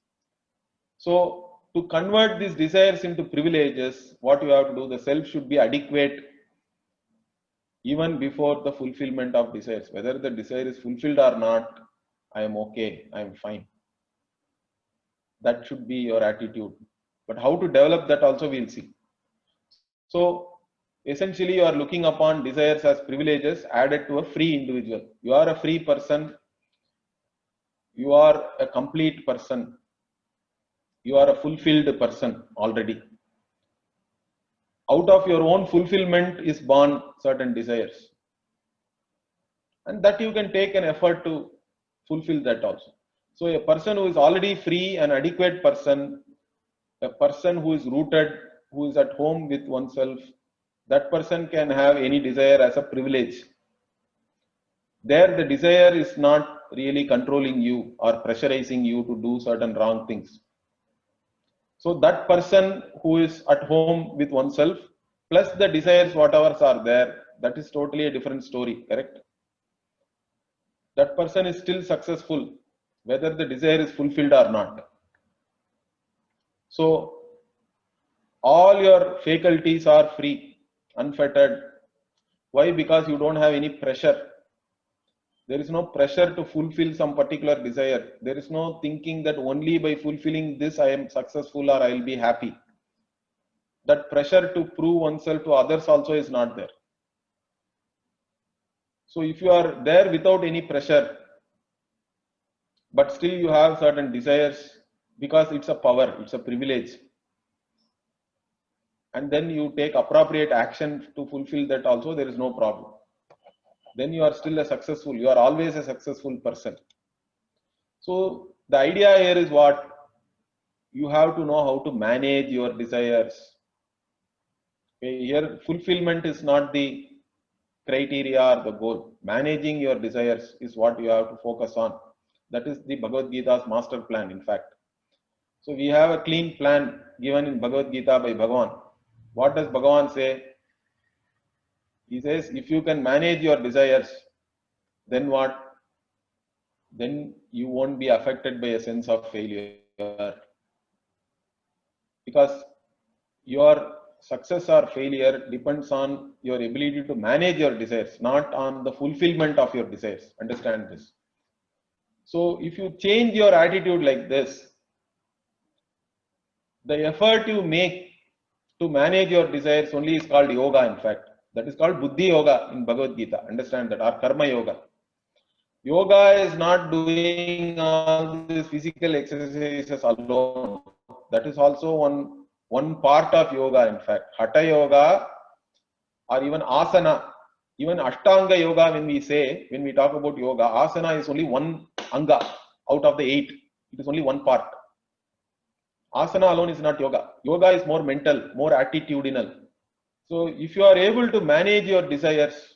So to convert these desires into privileges, what you have to do, the self should be adequate even before the fulfillment of desires. Whether the desire is fulfilled or not, I am okay, I am fine. That should be your attitude. But how to develop that also we'll see. So essentially you are looking upon desires as privileges added to a free individual. You are a free person. You are a complete person. You are a fulfilled person already. Out of your own fulfillment is born certain desires. And that you can take an effort to fulfill that also. So a person who is already free, an adequate person, a person who is rooted, who is at home with oneself, that person can have any desire as a privilege. There the desire is not really controlling you or pressurizing you to do certain wrong things. So that person who is at home with oneself, plus the desires whatever are there, that is totally a different story, correct? That person is still successful, whether the desire is fulfilled or not. So all your faculties are free, unfettered. Why? Because you don't have any pressure. There is no pressure to fulfill some particular desire. There is no thinking that only by fulfilling this I am successful or I will be happy. That pressure to prove oneself to others also is not there. So if you are there without any pressure, but still you have certain desires, because it's a power, it's a privilege, and then you take appropriate action to fulfill that also, there is no problem. Then you are still a successful, you are always a successful person. So the idea here is what? You have to know how to manage your desires. Okay, here fulfillment is not the criteria or the goal. Managing your desires is what you have to focus on. That is the Bhagavad Gita's master plan, in fact. So we have a clean plan given in Bhagavad Gita by Bhagavan. What does Bhagavan say? He says, if you can manage your desires, then what? Then you won't be affected by a sense of failure. Because your success or failure depends on your ability to manage your desires, not on the fulfillment of your desires. Understand this. So if you change your attitude like this, the effort you make to manage your desires only is called yoga, in fact. That is called Buddhi Yoga in Bhagavad Gita. Understand that, or Karma Yoga. Yoga is not doing all these physical exercises alone. That is also one part of yoga. In fact, hatha yoga or even asana, even ashtanga yoga. When we talk about yoga, asana is only one anga out of the 8. It is only one part. Asana alone is not yoga. Yoga is more mental, more attitudinal. So if you are able to manage your desires,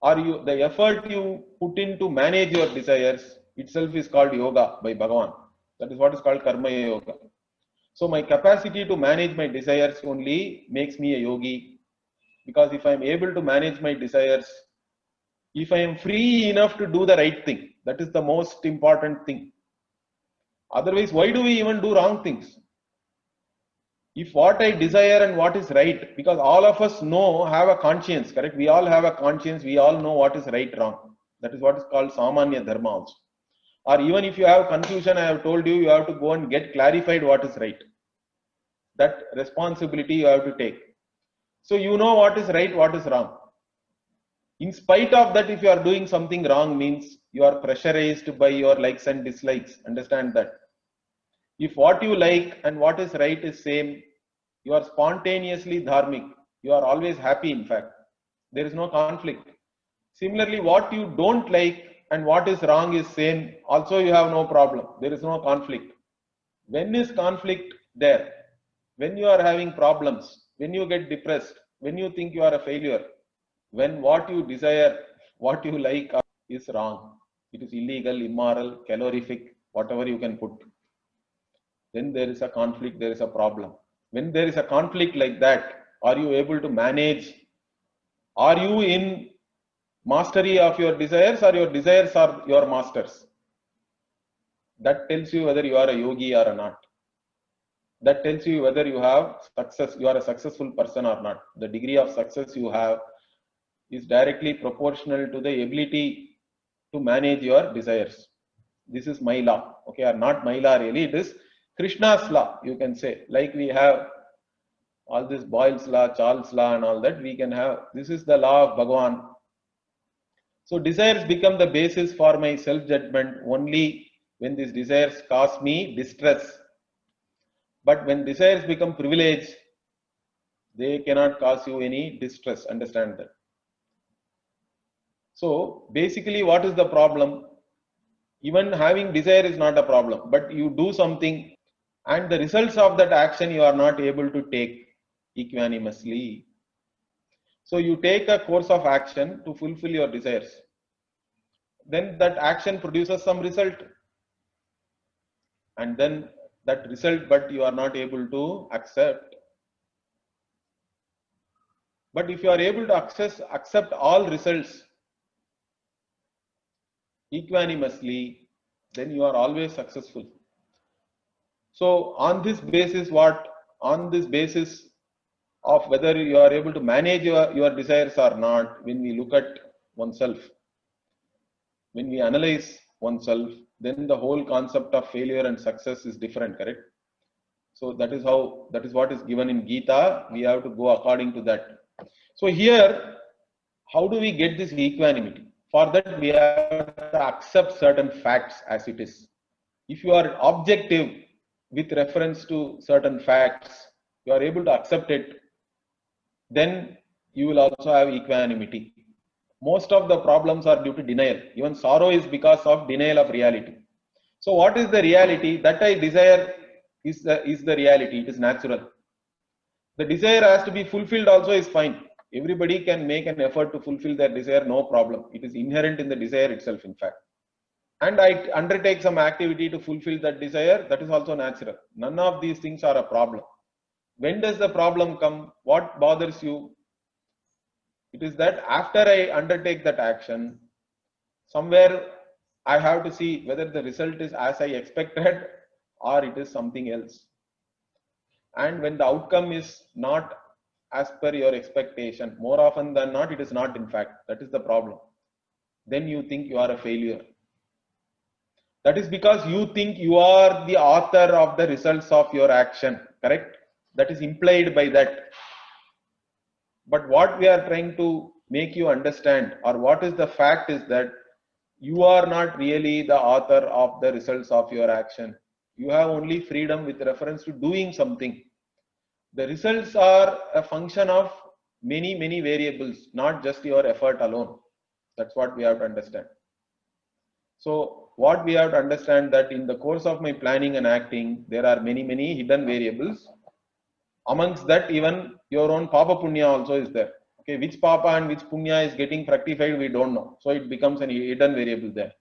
or the effort you put in to manage your desires itself is called yoga by Bhagavan. That is what is called karma yoga. So my capacity to manage my desires only makes me a yogi, because if I am able to manage my desires, if I am free enough to do the right thing, that is the most important thing. Otherwise, why do we even do wrong things? If what I desire and what is right, because all of us have a conscience, correct? We all have a conscience, we all know what is right, wrong. That is what is called Samanya Dharma also. Or even if you have confusion, I have told you, you have to go and get clarified what is right. That responsibility you have to take. So you know what is right, what is wrong. In spite of that, if you are doing something wrong, means you are pressurized by your likes and dislikes. Understand that. If what you like and what is right is same, you are spontaneously dharmic. You are always happy, in fact. There is no conflict. Similarly, what you don't like and what is wrong is same. Also, you have no problem. There is no conflict. When is conflict there? When you are having problems, when you get depressed, when you think you are a failure, when what you desire, what you like is wrong. It is illegal, immoral, calorific, whatever you can put. Then there is a conflict, there is a problem. When there is a conflict like that, are you able to manage? Are you in mastery of your desires, or your desires are your masters? That tells you whether you are a yogi or not. That tells you whether you have success, you are a successful person or not. The degree of success you have is directly proportional to the ability to manage your desires. This is my law, okay, or not my law really, it is Krishna's law, you can say. Like we have all this Boyle's law, Charles' law and all that, we can have, this is the law of Bhagavan. So desires become the basis for my self-judgment only when these desires cause me distress. But when desires become privilege, they cannot cause you any distress. Understand that. So basically, what is the problem? Even having desire is not a problem, but you do something and the results of that action you are not able to take equanimously. So you take a course of action to fulfill your desires. Then that action produces some result. And then that result, but you are not able to accept. But if you are able to accept all results equanimously, then you are always successful. So on this basis, of whether you are able to manage your desires or not, when we look at oneself, when we analyze oneself, then the whole concept of failure and success is different, correct? So that is what is given in Gita. We have to go according to that. So here, how do we get this equanimity? For that, we have to accept certain facts as it is. If you are objective with reference to certain facts, you are able to accept it, then you will also have equanimity. Most of the problems are due to denial. Even sorrow is because of denial of reality. So what is the reality? That I desire is the reality. It is natural. The desire has to be fulfilled also is fine. Everybody can make an effort to fulfill their desire, no problem. It is inherent in the desire itself, in fact. And I undertake some activity to fulfill that desire, that is also natural. None of these things are a problem. When does the problem come? What bothers you? It is that after I undertake that action, somewhere I have to see whether the result is as I expected or it is something else. And when the outcome is not as per your expectation, more often than not, it is not, in fact. That is the problem. Then you think you are a failure. That is because you think you are the author of the results of your action, correct? That is implied by that. But what we are trying to make you understand, or what is the fact, is that you are not really the author of the results of your action. You have only freedom with reference to doing something. The results are a function of many variables, not just your effort alone. That's what we have to understand. So what we have to understand that in the course of my planning and acting, there are many hidden variables. Amongst that, even your own Papa Punya also is there. Okay, which Papa and which Punya is getting fructified, we don't know. So it becomes an hidden variable there.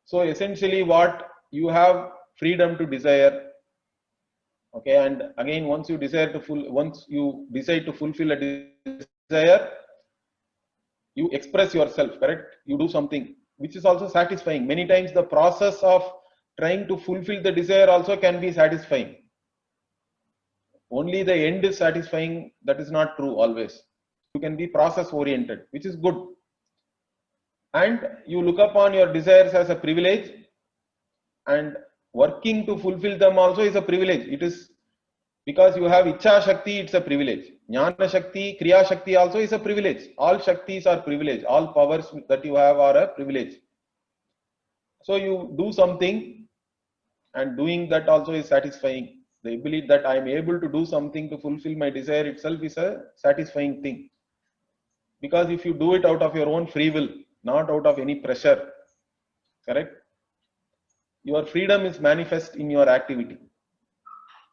So essentially what you have freedom to desire. Okay, and again, once you decide to fulfill a desire, you express yourself, correct? You do something which is also satisfying. Many times the process of trying to fulfill the desire also can be satisfying. Only the end is satisfying, that is not true always. You can be process oriented, which is good. And you look upon your desires as a privilege, and working to fulfill them also is a privilege. It is because you have Ichha Shakti, it's a privilege. Jnana Shakti, Kriya Shakti also is a privilege. All Shaktis are privilege. All powers that you have are a privilege. So you do something, and doing that also is satisfying. The ability that I am able to do something to fulfill my desire itself is a satisfying thing. Because if you do it out of your own free will, not out of any pressure, correct? Your freedom is manifest in your activity.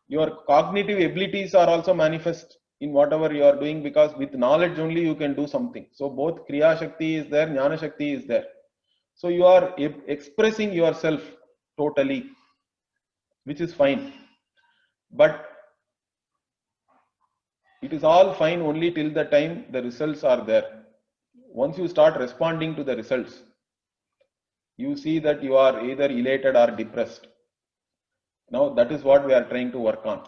Your cognitive abilities are also manifest in whatever you are doing, because with knowledge only you can do something. So both Kriya Shakti is there, Jnana Shakti is there. So you are expressing yourself totally, which is fine. But it is all fine only till the time the results are there. Once you start responding to the results, you see that you are either elated or depressed. Now that is what we are trying to work on.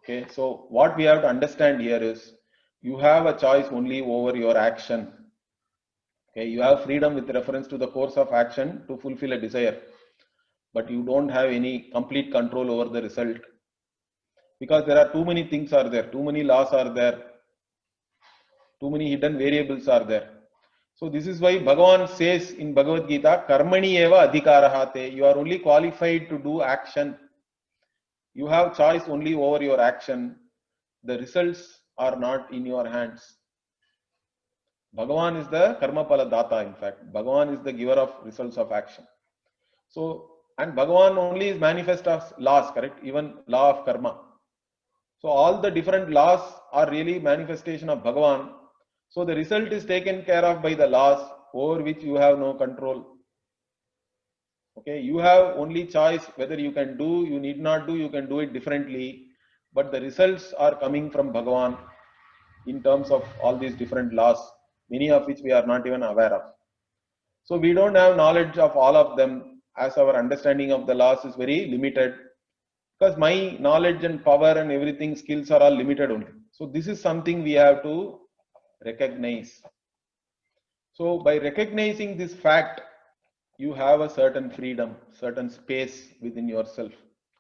Okay, so what we have to understand here is you have a choice only over your action. Okay, you have freedom with reference to the course of action to fulfill a desire, but you don't have any complete control over the result, because there are too many things are there, too many laws are there, too many hidden variables are there. So this is why Bhagavan says in Bhagavad Gita, Karmani eva adhikarahate. You are only qualified to do action. You have choice only over your action. The results are not in your hands. Bhagavan is the karma pala data, in fact. Bhagavan is the giver of results of action. So, and Bhagavan only is manifest as laws, correct? Even law of karma. So all the different laws are really manifestation of Bhagavan. So the result is taken care of by the laws over which you have no control. Okay, you have only choice whether you can do, you need not do, you can do it differently. But the results are coming from Bhagavan in terms of all these different laws, many of which we are not even aware of. So we don't have knowledge of all of them, as our understanding of the laws is very limited, because my knowledge and power and everything, skills are all limited only. So this is something we have to recognize. So by recognizing this fact, you have a certain freedom, certain space within yourself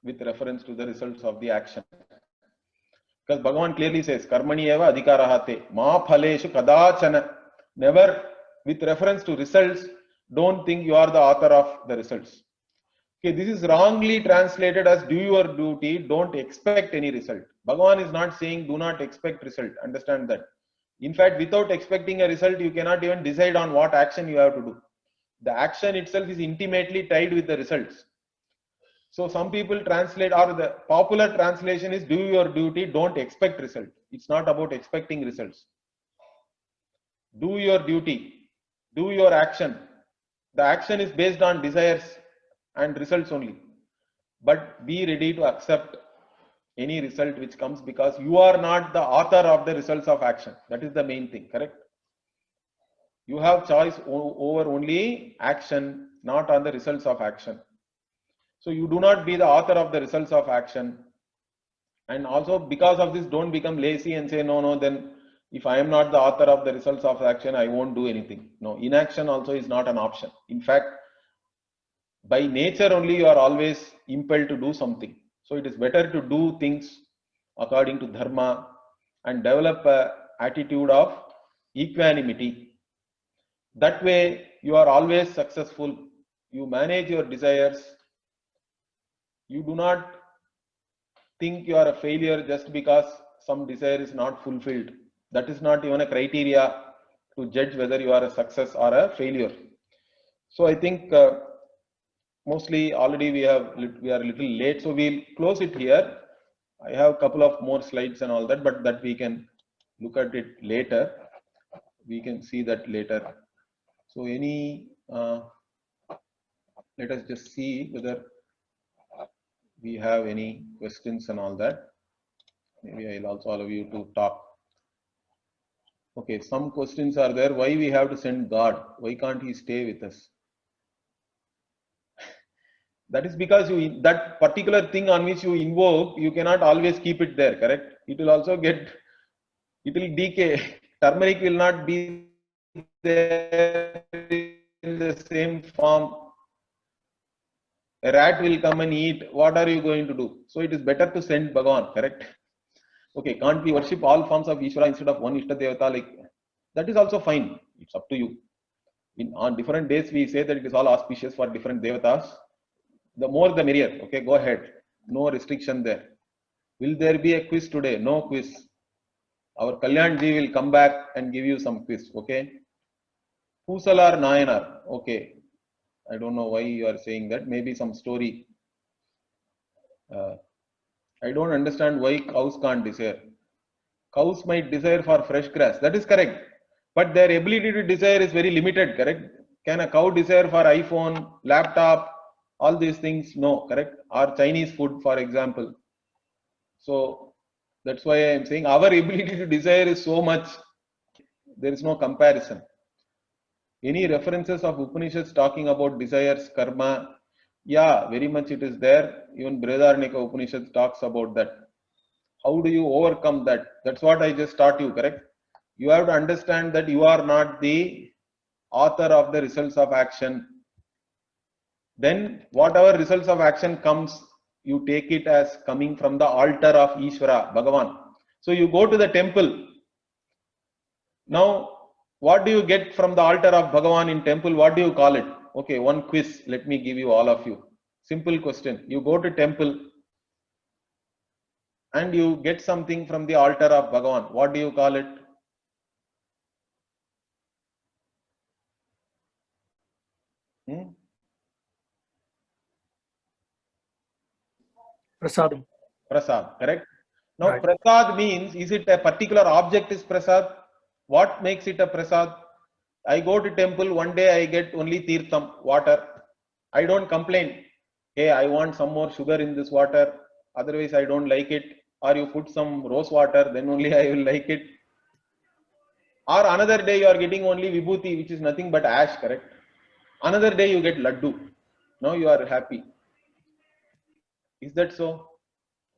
with reference to the results of the action. Because Bhagavan clearly says, Karmani eva adhikarahate, ma phaleshu kadachana. Never, with reference to results, don't think you are the author of the results. Okay, this is wrongly translated as do your duty, don't expect any result. Bhagavan is not saying do not expect result. Understand that. In fact, without expecting a result, you cannot even decide on what action you have to do. The action itself is intimately tied with the results. So some people translate, or the popular translation is do your duty, don't expect result. It's not about expecting results. Do your duty, do your action. The action is based on desires and results only. But be ready to accept any result which comes, because you are not the author of the results of action. That is the main thing, correct? You have choice over only action, not on the results of action. So you do not be the author of the results of action. And also because of this, don't become lazy and say, no, then if I am not the author of the results of action, I won't do anything. No, inaction also is not an option. In fact, by nature only you are always impelled to do something. So it is better to do things according to dharma and develop an attitude of equanimity. That way you are always successful. You manage your desires. You do not think you are a failure just because some desire is not fulfilled. That is not even a criteria to judge whether you are a success or a failure. So I think mostly already we are a little late, so we'll close it here. I have a couple of more slides and all that, but that we can look at it later. We can see that later. So let us just see whether we have any questions and all that. Maybe I'll also allow you to talk. Okay, some questions are there. Why we have to send God? Why can't he stay with us? That is because that particular thing on which you invoke, you cannot always keep it there, correct? It will also it will decay. Turmeric will not be there in the same form. A rat will come and eat. What are you going to do? So it is better to send Bhagavan, correct? Okay, can't we worship all forms of Ishvara instead of one Ishta Devata? Like that is also fine. It's up to you. On different days, we say that it is all auspicious for different devatas. The more the merrier. Okay, go ahead. No restriction there. Will there be a quiz today? No quiz. Our Kalyan ji will come back and give you some quiz. Okay. Pusalar Nayanar. Okay. I don't know why you are saying that. Maybe some story. I don't understand why cows can't desire. Cows might desire for fresh grass. That is correct. But their ability to desire is very limited, correct? Can a cow desire for iPhone, laptop, all these things? No, correct? Or Chinese food, for example. So that's why I am saying our ability to desire is so much. There is no comparison. Any references of Upanishads talking about desires, karma? Yeah, very much it is there. Even Brihadaranyaka Upanishad talks about that. How do you overcome that? That's what I just taught you, correct? You have to understand that you are not the author of the results of action. Then whatever results of action comes, you take it as coming from the altar of Ishvara, Bhagavan. So you go to the temple. Now, what do you get from the altar of Bhagavan in temple? What do you call it? Okay, one quiz. Let me give you all of you. Simple question. You go to temple and you get something from the altar of Bhagavan. What do you call it? Prasadam. Prasad, correct? Now, Right. prasad means, is it a particular object is prasad? What makes it a prasad? I go to temple, one day I get only tirtham, water. I don't complain. Hey, I want some more sugar in this water. Otherwise, I don't like it. Or you put some rose water, then only I will like it. Or another day you are getting only vibhuti, which is nothing but ash, correct? Another day you get laddu. Now you are happy. Is that so?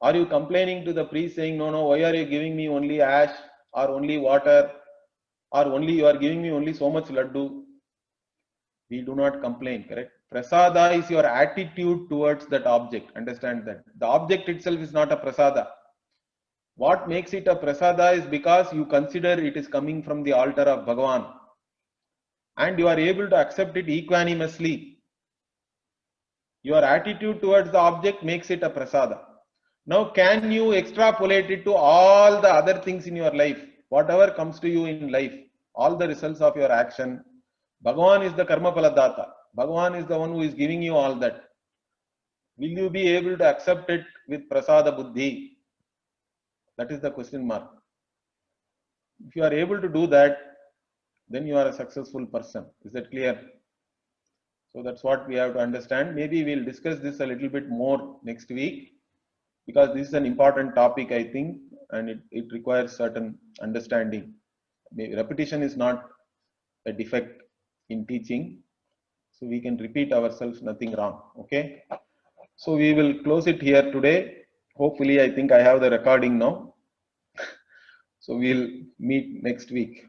Are you complaining to the priest saying, no, why are you giving me only ash or only water or only you are giving me only so much laddu? We do not complain, correct? Prasada is your attitude towards that object. Understand that. The object itself is not a prasada. What makes it a prasada is because you consider it is coming from the altar of Bhagavan and you are able to accept it equanimously. Your attitude towards the object makes it a prasada. Now, can you extrapolate it to all the other things in your life? Whatever comes to you in life, all the results of your action, Bhagavan is the karma paladata. Bhagavan is the one who is giving you all that. Will you be able to accept it with prasada buddhi? That is the question mark. If you are able to do that, then you are a successful person. Is that clear? So that's what we have to understand. Maybe we'll discuss this a little bit more next week, because this is an important topic, I think, and it requires certain understanding. Maybe repetition is not a defect in teaching, so we can repeat ourselves, nothing wrong. Okay, so we will close it here today. Hopefully, I think I have the recording now. So we'll meet next week.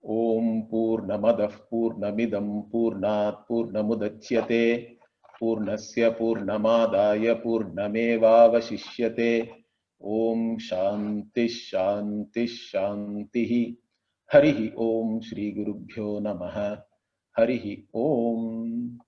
Om Purnamadah Purnamidam Purnat Purnamudachyate Purnasya Purnamadaya Purnamevavashishyate. Om Shanti Shanti Shanti. Harihi Om Shri Gurubhyo Namaha. Harihi Om.